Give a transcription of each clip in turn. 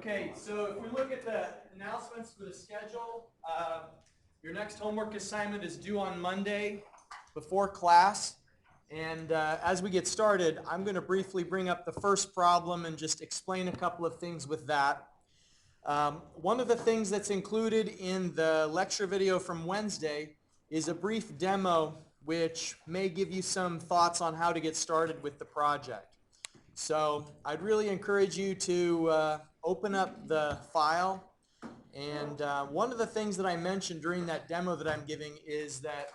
Okay, so if we look at the announcements for the schedule, your next homework assignment is due on Monday before class. And as we get started, I'm going to briefly bring up the first problem and just explain a couple of things with that. One of the things that's included in the lecture video from Wednesday is a brief demo which may give you some thoughts on how to get started with the project. So I'd really encourage you to open up the file. And one of the things that I mentioned during that demo that I'm giving is that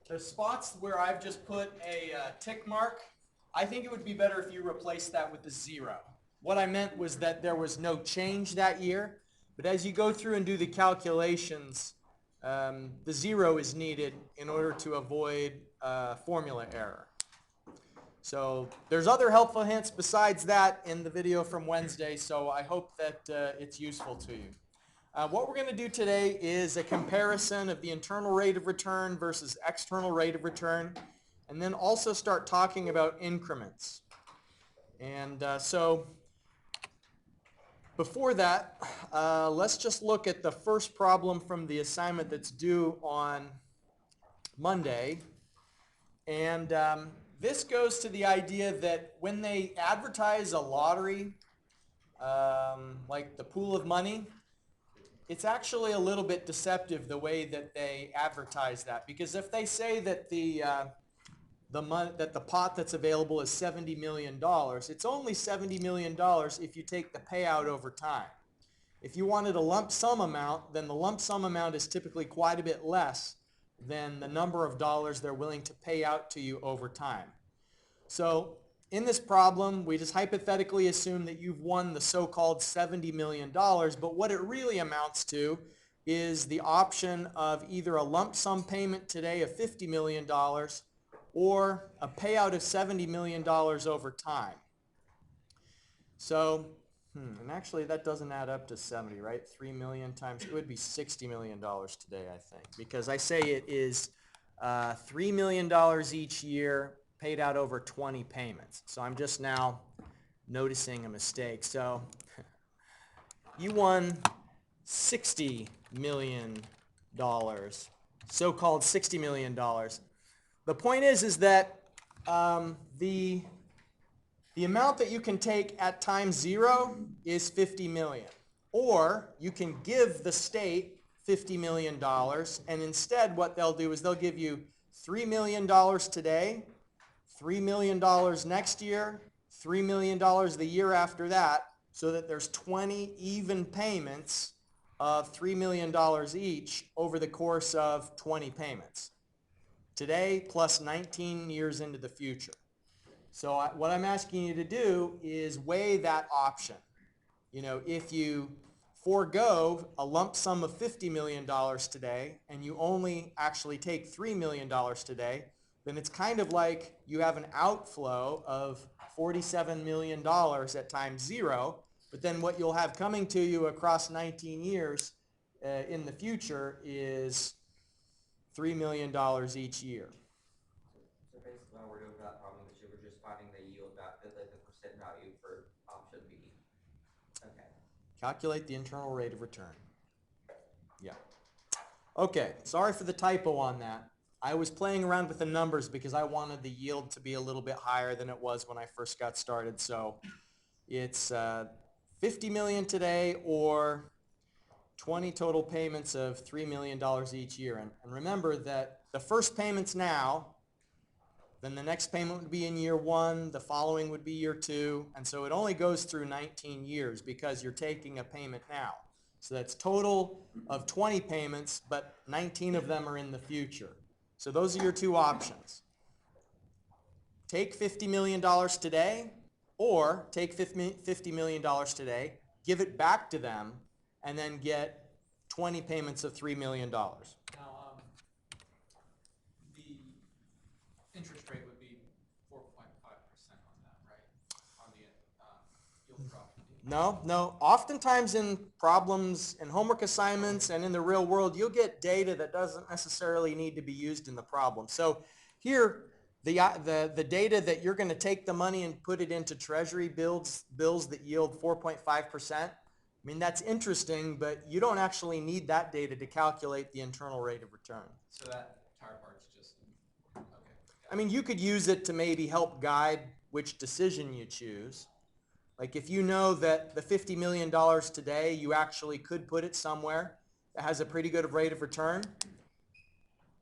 the spots where I've just put a tick mark, I think it would be better if you replace that with a 0. What I meant was that there was no change that year, but as you go through and do the calculations, the 0 is needed in order to avoid formula error. So there's other helpful hints besides that in the video from Wednesday, so I hope that it's useful to you. What we're going to do today is a comparison of the internal rate of return versus external rate of return, and then also start talking about increments. And so before that, let's just look at the first problem from the assignment that's due on Monday. And this goes to the idea that when they advertise a lottery, like the pool of money, it's actually a little bit deceptive the way that they advertise that. Because if they say that the pot that's available is $70 million, it's only $70 million if you take the payout over time. If you wanted a lump sum amount, then the lump sum amount is typically quite a bit less than the number of dollars they're willing to pay out to you over time. So in this problem, we just hypothetically assume that you've won the so-called $70 million, but what it really amounts to is the option of either a lump sum payment today of $50 million or a payout of $70 million over time. So, and actually that doesn't add up to 70, right? 3 million times, it would be $60 million today, I think, because I say it is $3 million each year paid out over 20 payments. So I'm just now noticing a mistake. So you won $60 million, so-called $60 million. The point is that the amount that you can take at time 0 is $50 million. Or you can give the state $50 million, and instead what they'll do is they'll give you $3 million today, $3 million next year, $3 million the year after that, so that there's 20 even payments of $3 million each over the course of 20 payments. Today plus 19 years into the future. So what I'm asking you to do is weigh that option. You know, if you forego a lump sum of $50 million today and you only actually take $3 million today, then it's kind of like you have an outflow of $47 million at time 0, but then what you'll have coming to you across 19 years in the future is $3 million each year. So basically when we're doing that problem, we're just finding the yield value, the percent value for option B. Okay. Calculate the internal rate of return. Yeah. Okay, sorry for the typo on that. I was playing around with the numbers because I wanted the yield to be a little bit higher than it was when I first got started. So it's $50 million today or 20 total payments of $3 million each year. And remember that the first payment's now, then the next payment would be in year 1, the following would be year 2, and so it only goes through 19 years because you're taking a payment now. So that's total of 20 payments, but 19 of them are in the future. So those are your two options. Take $50 million today, or take $50 million today, give it back to them, and then get 20 payments of $3 million. Now, the interest rate would be 4.5% on that, right? On the yield problem. No. Oftentimes in problems and homework assignments and in the real world, you'll get data that doesn't necessarily need to be used in the problem. So here, the data that you're going to take the money and put it into treasury bills that yield 4.5%, I mean, that's interesting, but you don't actually need that data to calculate the internal rate of return. So that entire part's just, okay. I mean, you could use it to maybe help guide which decision you choose. Like if you know that the $50 million today, you actually could put it somewhere that has a pretty good rate of return,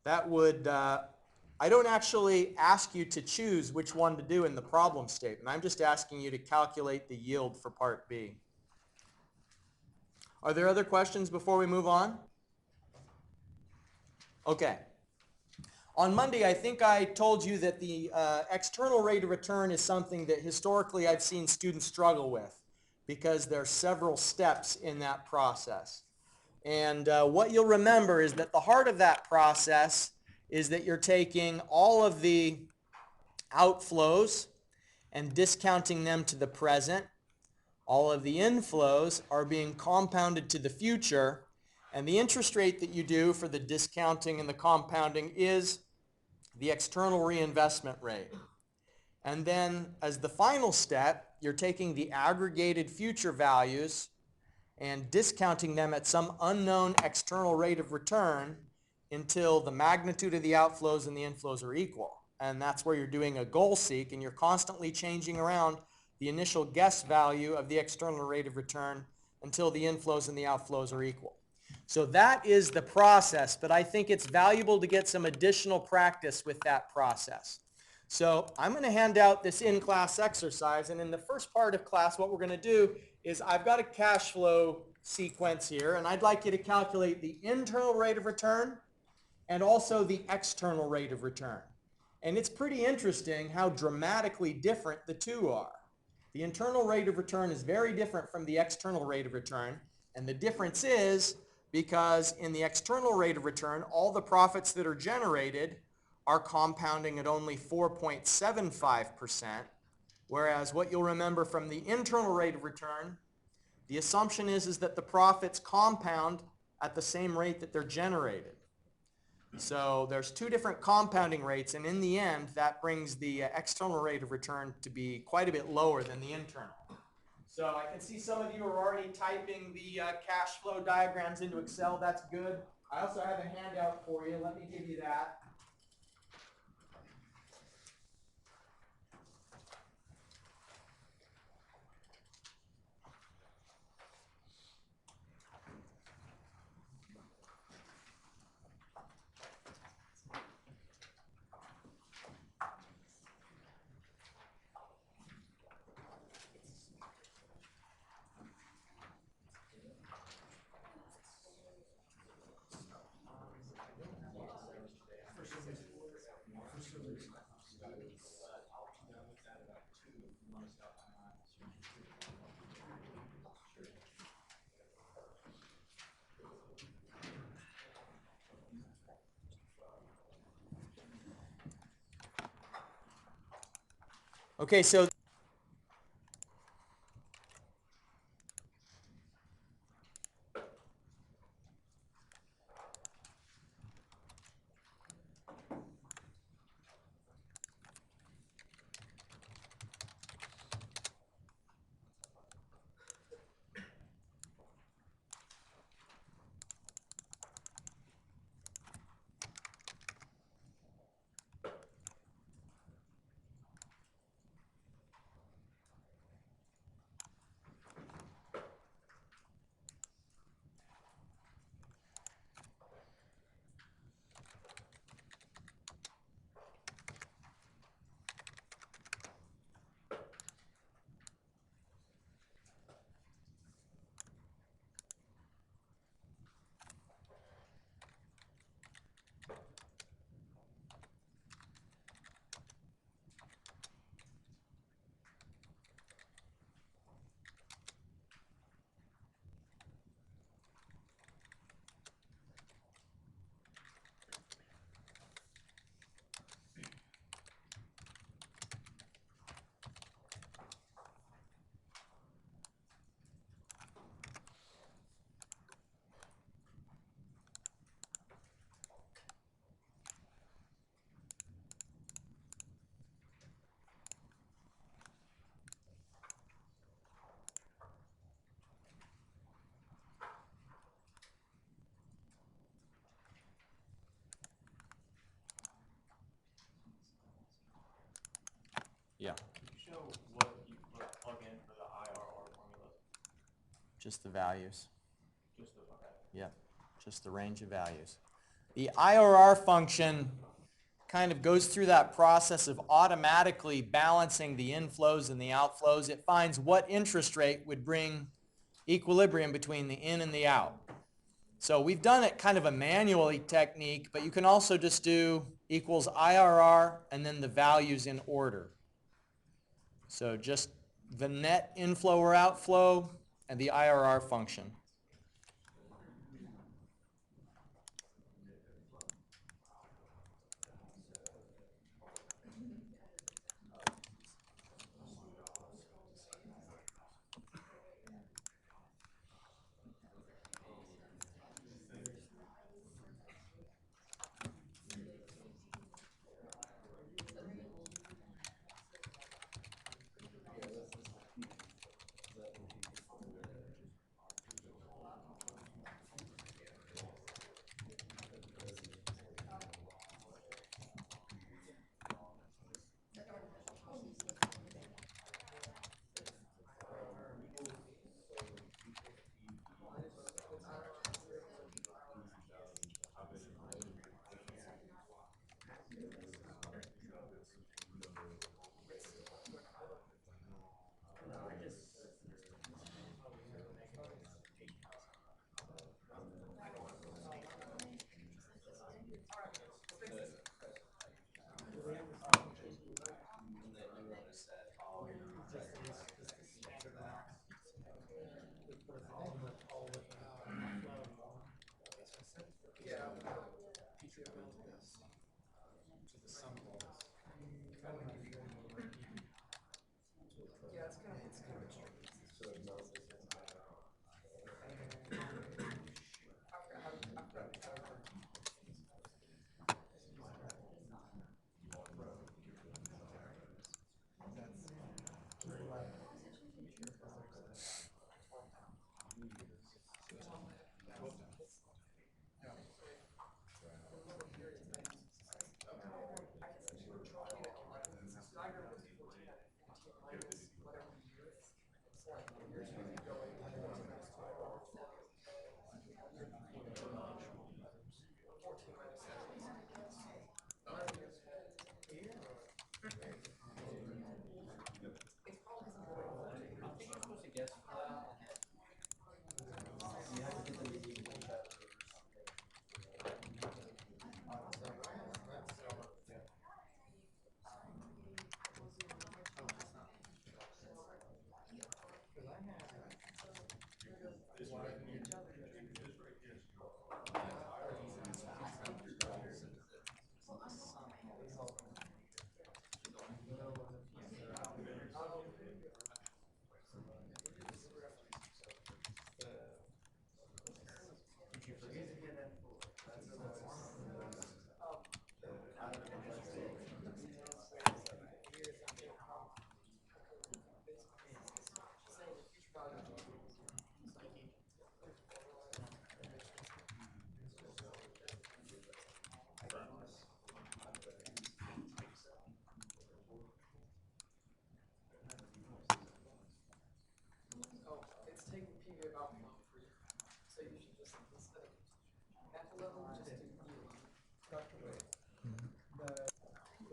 that would, I don't actually ask you to choose which one to do in the problem statement. I'm just asking you to calculate the yield for part B. Are there other questions before we move on? Okay. On Monday, I think I told you that the external rate of return is something that historically I've seen students struggle with because there are several steps in that process. And what you'll remember is that the heart of that process is that you're taking all of the outflows and discounting them to the present. All of the inflows are being compounded to the future, and the interest rate that you do for the discounting and the compounding is the external reinvestment rate. And then as the final step, you're taking the aggregated future values and discounting them at some unknown external rate of return until the magnitude of the outflows and the inflows are equal. And that's where you're doing a goal seek, and you're constantly changing around the initial guess value of the external rate of return until the inflows and the outflows are equal. So that is the process, but I think it's valuable to get some additional practice with that process. So I'm going to hand out this in-class exercise, and in the first part of class, what we're going to do is I've got a cash flow sequence here, and I'd like you to calculate the internal rate of return and also the external rate of return. And it's pretty interesting how dramatically different the two are. The internal rate of return is very different from the external rate of return, and the difference is because in the external rate of return, all the profits that are generated are compounding at only 4.75%, whereas what you'll remember from the internal rate of return, the assumption is that the profits compound at the same rate that they're generated. So there's two different compounding rates, and in the end, that brings the external rate of return to be quite a bit lower than the internal. So I can see some of you are already typing the cash flow diagrams into Excel. That's good. I also have a handout for you. Let me give you that. Okay, so Yeah, Can you show what you plug in for the IRR formula? just the values. Just the, okay. Yep, just the range of values. The IRR function kind of goes through that process of automatically balancing the inflows and the outflows. It finds what interest rate would bring equilibrium between the in and the out. So we've done it kind of a manually technique, but you can also just do equals IRR and then the values in order. So just the net inflow or outflow and the IRR function.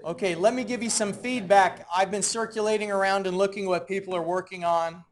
Okay, let me give you some feedback. I've been circulating around and looking what people are working on.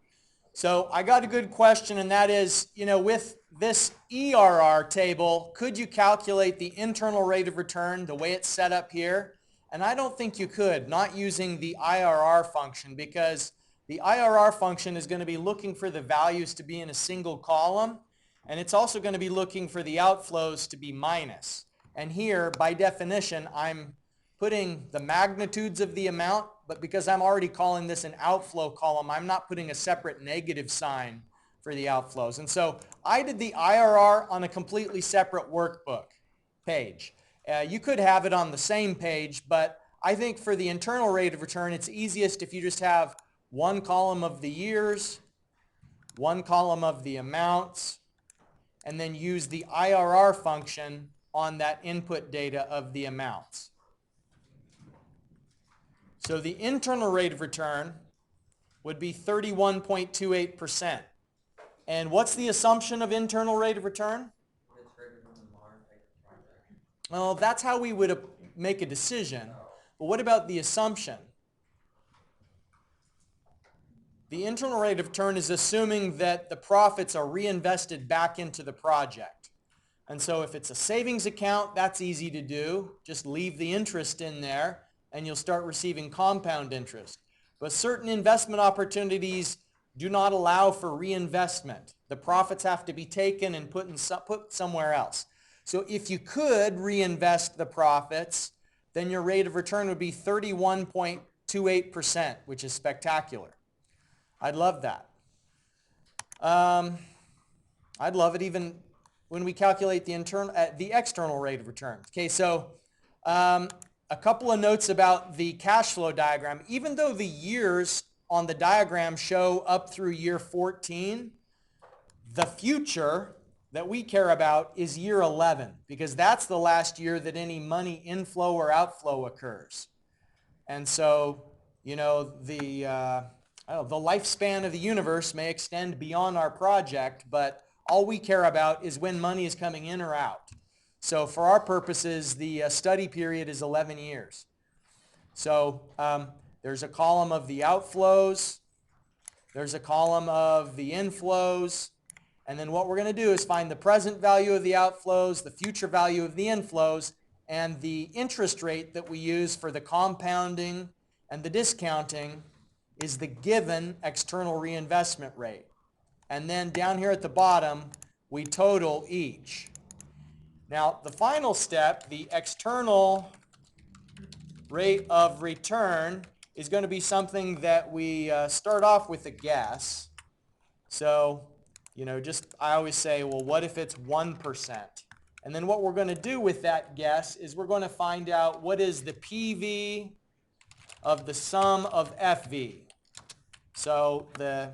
So I got a good question, and that is, with this ERR table, could you calculate the internal rate of return the way it's set up here? And I don't think you could, not using the IRR function, because the IRR function is going to be looking for the values to be in a single column, and it's also going to be looking for the outflows to be minus. And here, by definition, I'm putting the magnitudes of the amount, but because I'm already calling this an outflow column, I'm not putting a separate negative sign for the outflows. And so I did the IRR on a completely separate workbook page. You could have it on the same page, but I think for the internal rate of return, it's easiest if you just have one column of the years, one column of the amounts, and then use the IRR function on that input data of the amounts. So the internal rate of return would be 31.28%. And what's the assumption of internal rate of return? It's greater than the modern type of project. Well, that's how we would make a decision. But what about the assumption? The internal rate of return is assuming that the profits are reinvested back into the project. And so if it's a savings account, that's easy to do. Just leave the interest in there and you'll start receiving compound interest. But certain investment opportunities do not allow for reinvestment. The profits have to be taken and put somewhere else. So if you could reinvest the profits, then your rate of return would be 31.28%, which is spectacular. I'd love that. I'd love it even when we calculate the external rate of return. Okay, so a couple of notes about the cash flow diagram. Even though the years on the diagram show up through year 14, the future that we care about is year 11, because that's the last year that any money inflow or outflow occurs. And so, you know, the lifespan of the universe may extend beyond our project, but all we care about is when money is coming in or out. So for our purposes, the study period is 11 years. So there's a column of the outflows, there's a column of the inflows, and then what we're going to do is find the present value of the outflows, the future value of the inflows, and the interest rate that we use for the compounding and the discounting is the given external reinvestment rate. And then down here at the bottom, we total each. Now, the final step, the external rate of return, is going to be something that we start off with a guess. So, you know, I always say, well, what if it's 1%? And then what we're going to do with that guess is we're going to find out what is the PV of the sum of FV. So the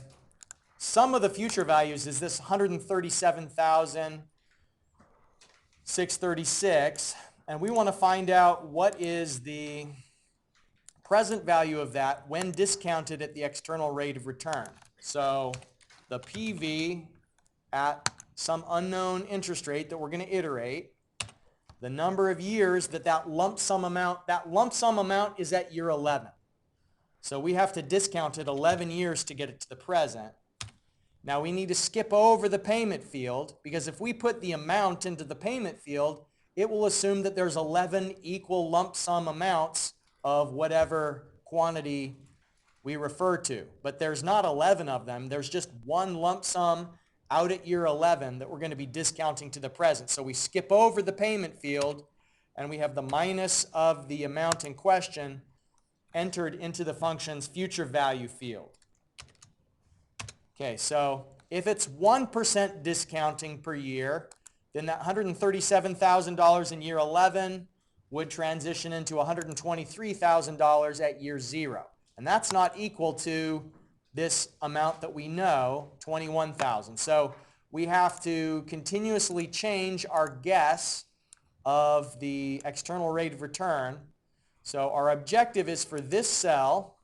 sum of the future values is this 137,636, and we want to find out what is the present value of that when discounted at the external rate of return. So the PV at some unknown interest rate that we're going to iterate, the number of years that lump sum amount is at year 11. So we have to discount it 11 years to get it to the present. Now we need to skip over the payment field, because if we put the amount into the payment field, it will assume that there's 11 equal lump sum amounts of whatever quantity we refer to. But there's not 11 of them. There's just one lump sum out at year 11 that we're going to be discounting to the present. So we skip over the payment field, and we have the minus of the amount in question entered into the function's future value field. Okay, so if it's 1% discounting per year, then that $137,000 in year 11 would transition into $123,000 at year 0. And that's not equal to this amount that we know, 21,000. So we have to continuously change our guess of the external rate of return. So our objective is for this cell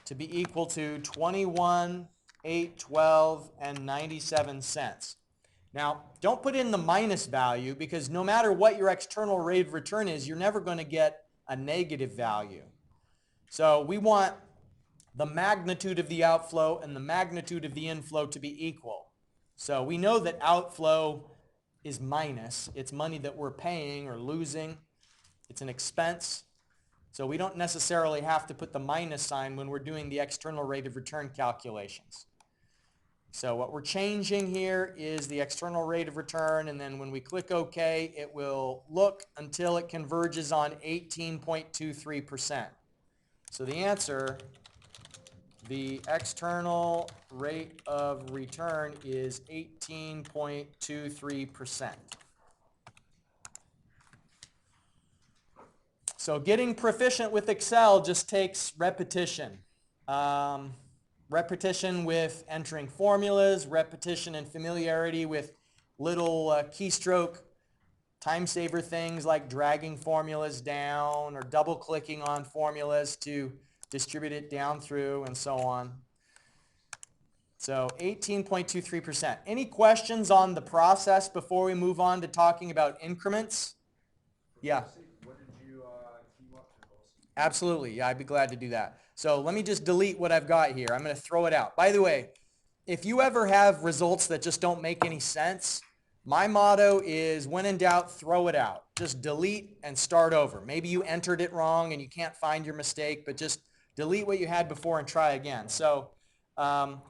to be equal to 21, 8, 12, and 97 cents. Now, don't put in the minus value, because no matter what your external rate of return is, you're never going to get a negative value. So we want the magnitude of the outflow and the magnitude of the inflow to be equal. So we know that outflow is minus. It's money that we're paying or losing. It's an expense. So we don't necessarily have to put the minus sign when we're doing the external rate of return calculations. So what we're changing here is the external rate of return, and then when we click OK, it will look until it converges on 18.23%. So the answer, the external rate of return, is 18.23%. So getting proficient with Excel just takes repetition. Repetition with entering formulas, repetition and familiarity with little keystroke time saver things like dragging formulas down or double clicking on formulas to distribute it down through and so on. So 18.23%. Any questions on the process before we move on to talking about increments? Yeah. What did you queue up for those? Absolutely. Yeah, I'd be glad to do that. So let me just delete what I've got here. I'm going to throw it out. By the way, if you ever have results that just don't make any sense, my motto is when in doubt, throw it out. Just delete and start over. Maybe you entered it wrong and you can't find your mistake, but just delete what you had before and try again. So what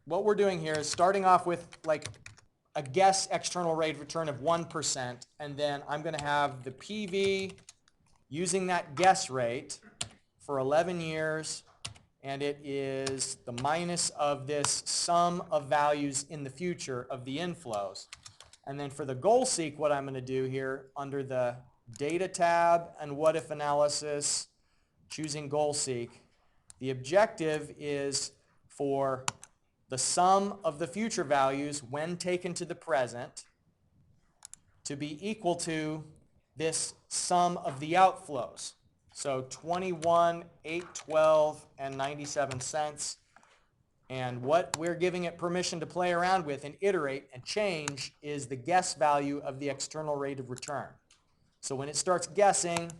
we're doing here is starting off with like a guess external rate of return of 1%, and then I'm going to have the PV using that guess rate for 11 years, and it is the minus of this sum of values in the future of the inflows. And then for the goal seek, what I'm going to do here under the data tab and what if analysis, choosing goal seek, the objective is for the sum of the future values when taken to the present to be equal to this sum of the outflows. So 21, 812, and 97 cents. And what we're giving it permission to play around with and iterate and change is the guess value of the external rate of return. So when it starts guessing,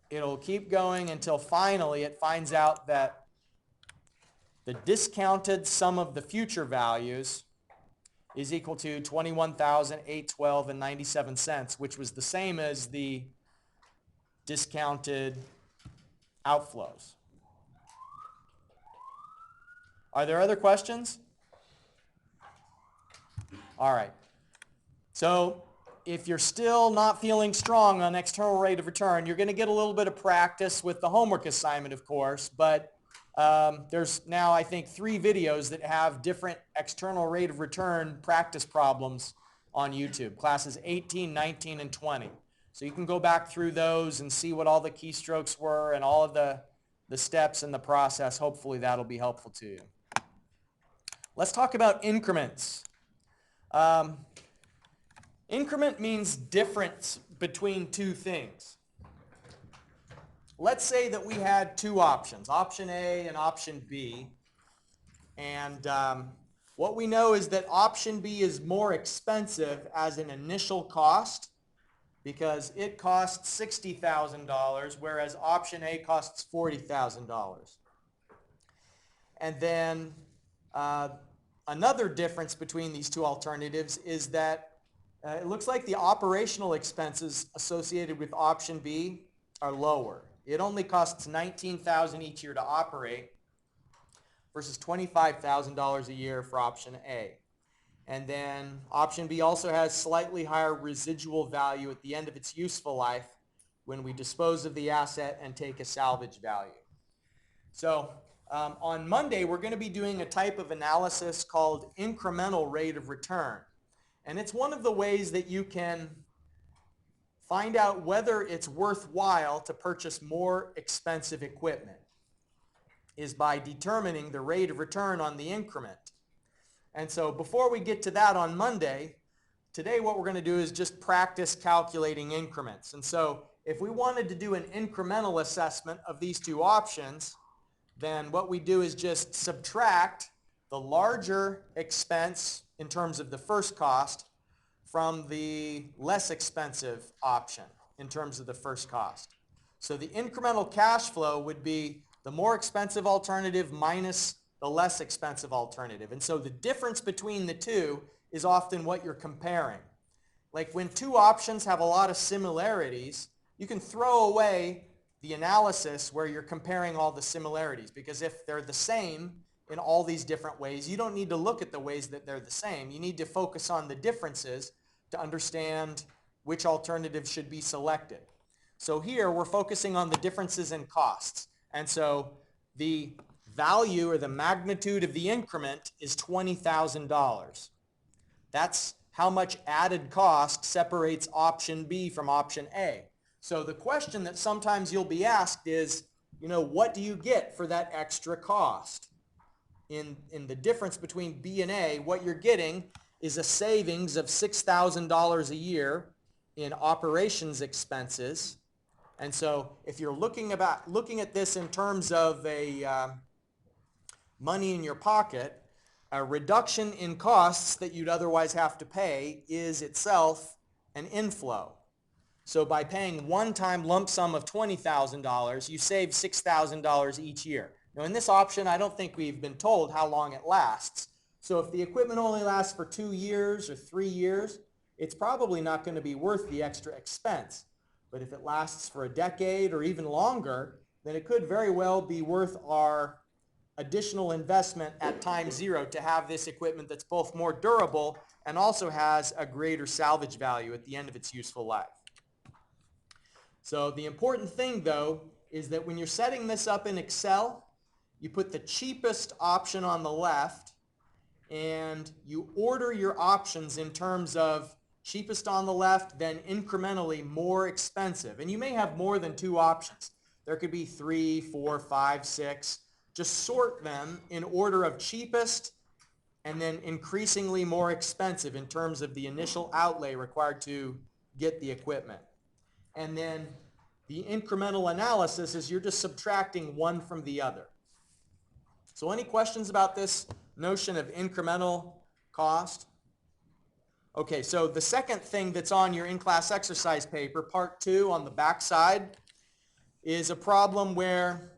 it'll keep going until finally it finds out that the discounted sum of the future values is equal to 21,812 and 97 cents, which was the same as the discounted outflows. Are there other questions? All right. So if you're still not feeling strong on external rate of return, you're going to get a little bit of practice with the homework assignment, of course, but there's now, I think, 3 videos that have different external rate of return practice problems on YouTube, classes 18, 19, and 20. So you can go back through those and see what all the keystrokes were and all of the steps in the process. Hopefully that'll be helpful to you. Let's talk about increments. Increment means difference between 2 things. Let's say that we had 2 options, option A and option B. And what we know is that option B is more expensive as an initial cost because it costs $60,000, whereas option A costs $40,000. And then another difference between these 2 alternatives is that it looks like the operational expenses associated with option B are lower. It only costs $19,000 each year to operate versus $25,000 a year for option A. And then option B also has slightly higher residual value at the end of its useful life when we dispose of the asset and take a salvage value. So on Monday, we're going to be doing a type of analysis called incremental rate of return. And it's one of the ways that you can find out whether it's worthwhile to purchase more expensive equipment is by determining the rate of return on the increment. And so before we get to that on Monday, today what we're going to do is just practice calculating increments. And so if we wanted to do an incremental assessment of these 2 options, then what we do is just subtract the larger expense in terms of the first cost from the less expensive option in terms of the first cost. So the incremental cash flow would be the more expensive alternative minus the less expensive alternative. And so the difference between the 2 is often what you're comparing. Like when 2 options have a lot of similarities, you can throw away the analysis where you're comparing all the similarities, because if they're the same in all these different ways, you don't need to look at the ways that they're the same. You need to focus on the differences to understand which alternative should be selected. So here we're focusing on the differences in costs. And so the value or the magnitude of the increment is $20,000. That's how much added cost separates option B from option A. So the question that sometimes you'll be asked is, what do you get for that extra cost? in the difference between B and A, what you're getting is a savings of $6,000 a year in operations expenses. And so if you're looking at this in terms of a money in your pocket, a reduction in costs that you'd otherwise have to pay is itself an inflow. So by paying one-time lump sum of $20,000, you save $6,000 each year. Now in this option, I don't think we've been told how long it lasts. So if the equipment only lasts for 2 years or 3 years, it's probably not going to be worth the extra expense. But if it lasts for a decade or even longer, then it could very well be worth our additional investment at time zero to have this equipment that's both more durable and also has a greater salvage value at the end of its useful life. So the important thing, though, is that when you're setting this up in Excel, you put the cheapest option on the left and you order your options in terms of cheapest on the left, then incrementally more expensive. And you may have more than 2 options. There could be 3, 4, 5, 6. Just sort them in order of cheapest and then increasingly more expensive in terms of the initial outlay required to get the equipment. And then the incremental analysis is you're just subtracting one from the other. So any questions about this notion of incremental cost? Okay, so the second thing that's on your in-class exercise paper, part 2 on the back side, is a problem where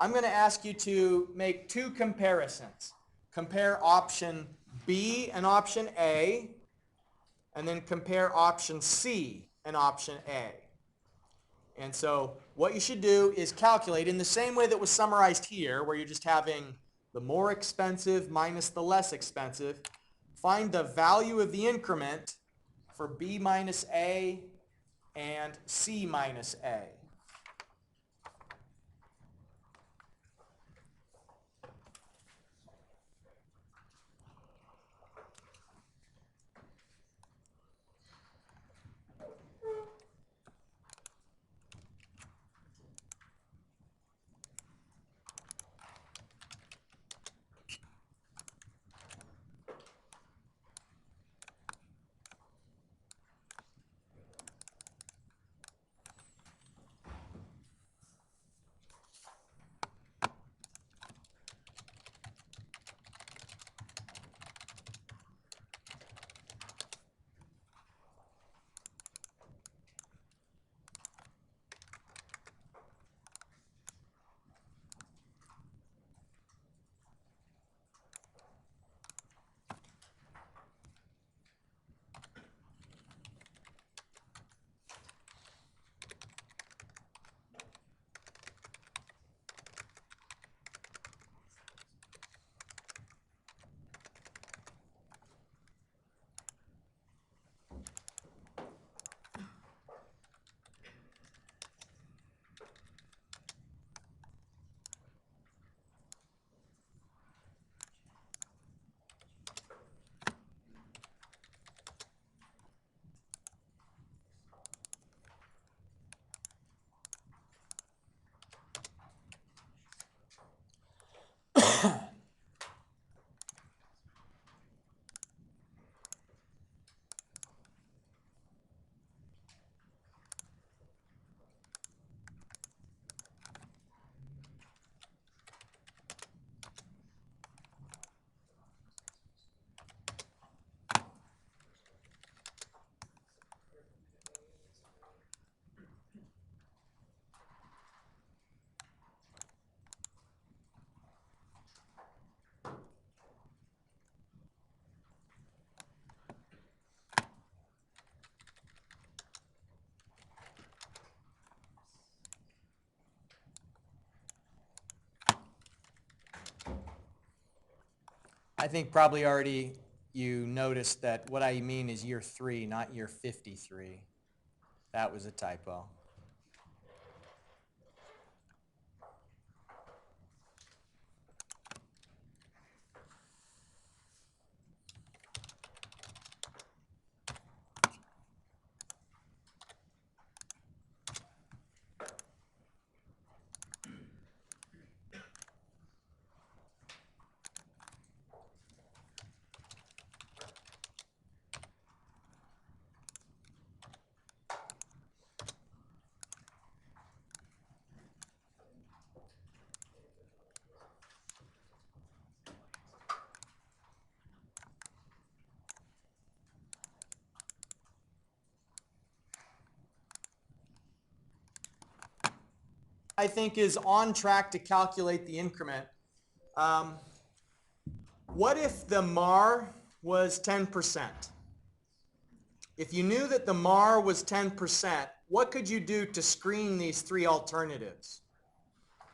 I'm going to ask you to make 2 comparisons. Compare option B and option A, and then compare option C and option A. And so what you should do is calculate in the same way that was summarized here, where you're just having the more expensive minus the less expensive, find the value of the increment for B minus A and C minus A. I think probably already you noticed that what I mean is year 3, not year 53. That was a typo. I think is on track to calculate the increment. What if the MAR was 10%? If you knew that the MAR was 10%, what could you do to screen these three alternatives?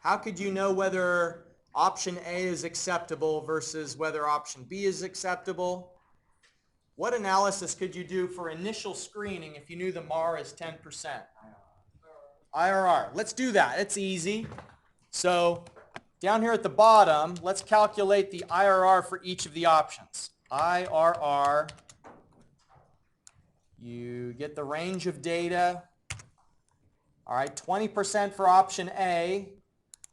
How could you know whether option A is acceptable versus whether option B is acceptable? What analysis could you do for initial screening if you knew the MAR is 10%? IRR. Let's do that. It's easy. So down here at the bottom, let's calculate the IRR for each of the options. IRR, you get the range of data. All right, 20% for option A.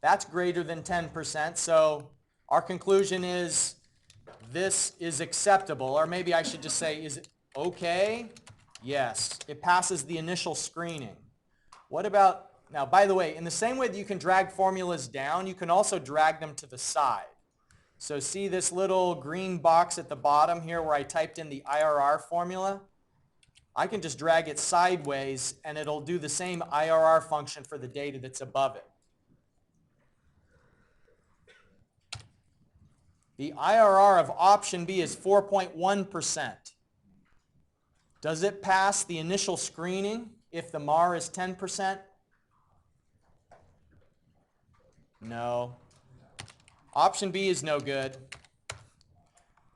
That's greater than 10%. So our conclusion is this is acceptable. Or maybe I should just say, is it okay? Yes, it passes the initial screening. What about, now by the way, in the same way that you can drag formulas down, you can also drag them to the side. So see this little green box at the bottom here where I typed in the IRR formula? I can just drag it sideways and it'll do the same IRR function for the data that's above it. The IRR of option B is 4.1%. Does it pass the initial screening if the MAR is 10%? No. Option B is no good.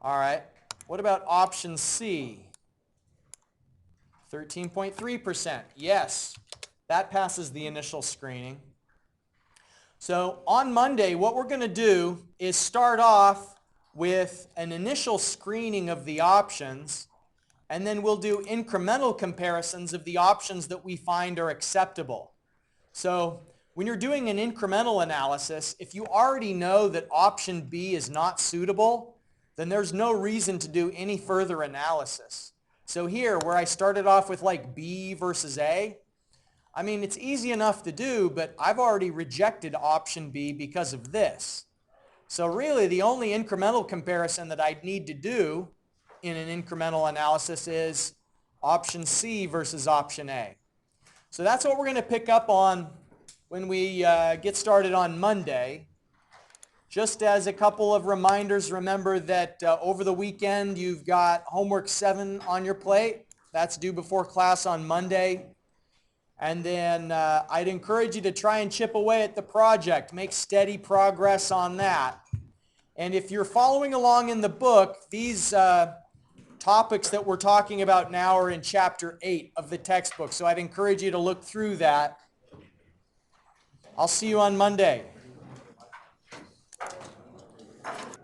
All right. What about option C? 13.3%. Yes, that passes the initial screening. So on Monday, what we're going to do is start off with an initial screening of the options, and then we'll do incremental comparisons of the options that we find are acceptable. So when you're doing an incremental analysis, if you already know that option B is not suitable, then there's no reason to do any further analysis. So here, where I started off with like B versus A, I mean, it's easy enough to do, but I've already rejected option B because of this. So really, the only incremental comparison that I'd need to do in an incremental analysis is option C versus option A. So that's what we're going to pick up on when we get started on Monday. Just as a couple of reminders, remember that over the weekend you've got homework 7 on your plate. That's due before class on Monday. And then I'd encourage you to try and chip away at the project. Make steady progress on that. And if you're following along in the book, these topics that we're talking about now are in chapter 8 of the textbook. So I'd encourage you to look through that. I'll see you on Monday.